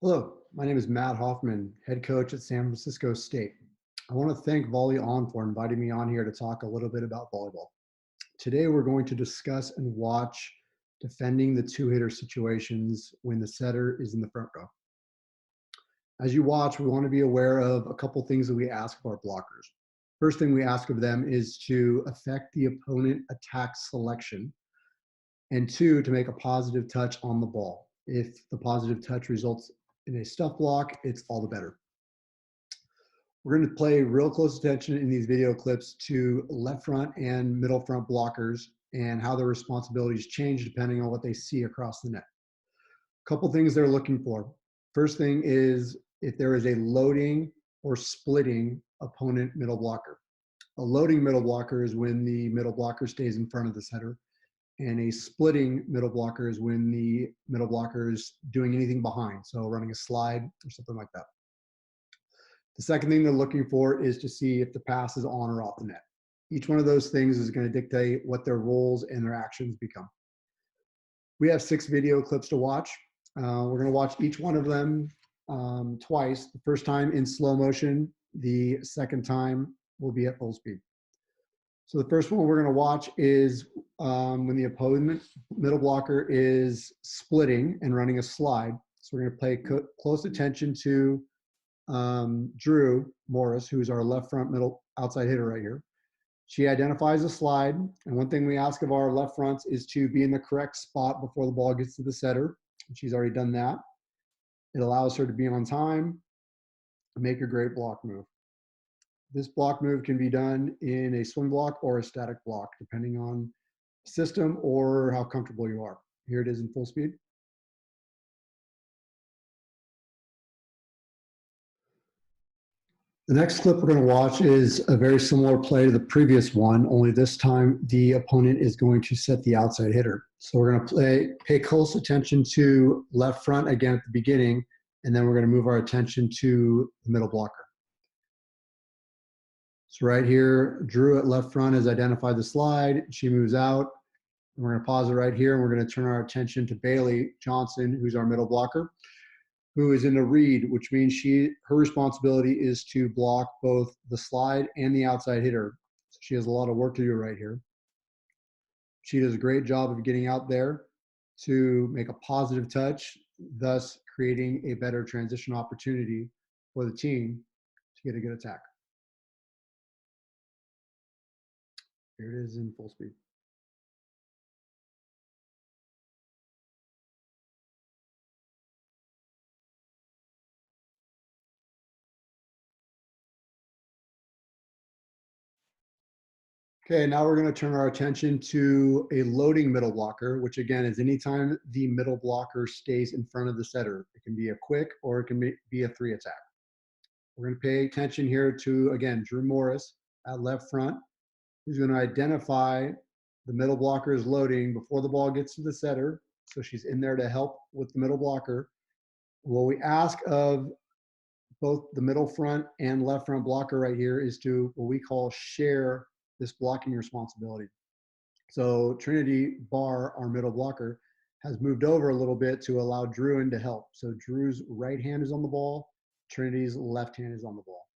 Hello, my name is Matt Hoffman, head coach at San Francisco State. I want to thank VolleyON for inviting me on here to talk a little bit about volleyball. Today, we're going to discuss and watch defending the two-hitter situations when the setter is in the front row. As you watch, we want to be aware of a couple things that we ask of our blockers. First thing we ask of them is to affect the opponent attack selection, and two, to make a positive touch on the ball. If the positive touch results in a stuff block, it's all the better. We're going to pay real close attention in these video clips to left front and middle front blockers and how their responsibilities change depending on what they see across the net. A couple things they're looking for. First thing is if there is a loading or splitting opponent middle blocker. A loading middle blocker is when the middle blocker stays in front of the setter, and a splitting middle blocker is when the middle blocker is doing anything behind, so running a slide or something like that. The second thing they're looking for is to see if the pass is on or off the net. Each one of those things is going to dictate what their roles and their actions become. We have 6 video clips to watch. We're going to watch each one of them twice. The first time in slow motion, the second time will be at full speed. So the first one we're going to watch is when the opponent middle blocker is splitting and running a slide. So we're going to pay close attention to Drew Morris, who's our left front middle outside hitter right here. She identifies a slide, and one thing we ask of our left fronts is to be in the correct spot before the ball gets to the setter. She's already done that. It allows her to be on time and make a great block move. This block move can be done in a swing block or a static block, depending on system or how comfortable you are. Here it is in full speed. The next clip we're going to watch is a very similar play to the previous one, only this time the opponent is going to set the outside hitter. So we're going to pay close attention to left front again at the beginning, and then we're going to move our attention to the middle blocker. So right here, Drew at left front has identified the slide. She moves out. We're going to pause it right here, and we're going to turn our attention to Bailey Johnson, who's our middle blocker, who is in a read, which means her responsibility is to block both the slide and the outside hitter. So she has a lot of work to do right here. She does a great job of getting out there to make a positive touch, thus creating a better transition opportunity for the team to get a good attack. Here it is in full speed. Okay, now we're going to turn our attention to a loading middle blocker, which again is anytime the middle blocker stays in front of the setter. It can be a quick or it can be a 3 attack. We're going to pay attention here to, again, Drew Morris at left front, who's going to identify the middle blocker is loading before the ball gets to the setter. So she's in there to help with the middle blocker. What we ask of both the middle front and left front blocker right here is to what we call share this blocking responsibility. So Trinity Barr, our middle blocker, has moved over a little bit to allow Drew in to help. So Drew's right hand is on the ball, Trinity's left hand is on the ball.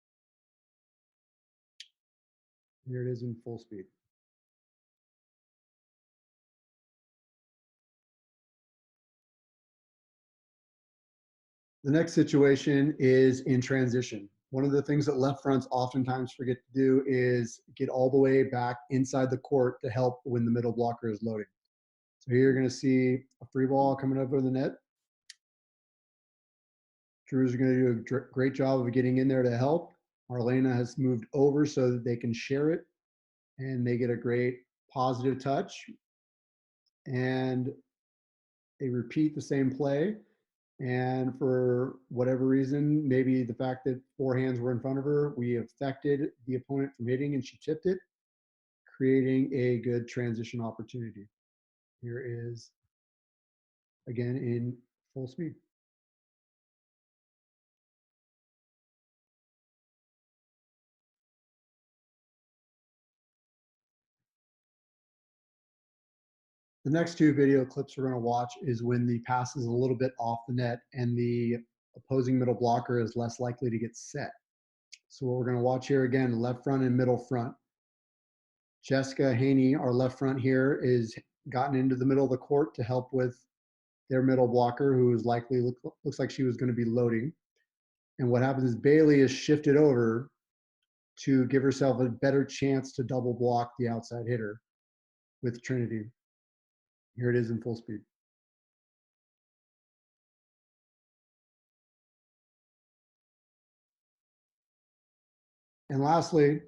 Here it is in full speed. The next situation is in transition. One of the things that left fronts oftentimes forget to do is get all the way back inside the court to help when the middle blocker is loading. So here you're going to see a free ball coming over the net. Drew's going to do a great job of getting in there to help. Marlena has moved over so that they can share it, and they get a great positive touch. And they repeat the same play. And for whatever reason, maybe the fact that 4 hands were in front of her, we affected the opponent from hitting and she tipped it, creating a good transition opportunity. Here is, again, in full speed. The next 2 video clips we're going to watch is when the pass is a little bit off the net and the opposing middle blocker is less likely to get set. So what we're going to watch here again, left front and middle front. Jessica Haney, our left front here, is gotten into the middle of the court to help with their middle blocker, who is likely looks like she was going to be loading. And what happens is Bailey is shifted over to give herself a better chance to double block the outside hitter with Trinity. Here it is in full speed. And lastly,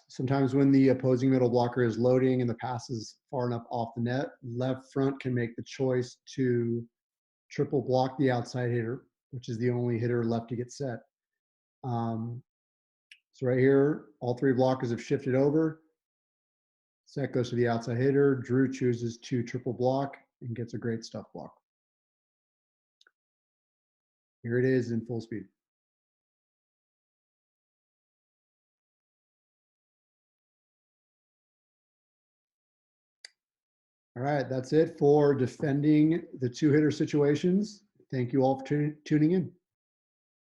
sometimes when the opposing middle blocker is loading and the pass is far enough off the net, left front can make the choice to triple block the outside hitter, which is the only hitter left to get set. So right here, all three blockers have shifted over. Set goes to the outside hitter. Drew chooses to triple block and gets a great stuff block. Here it is in full speed. All right, that's it for defending the two-hitter situations. Thank you all for tuning in.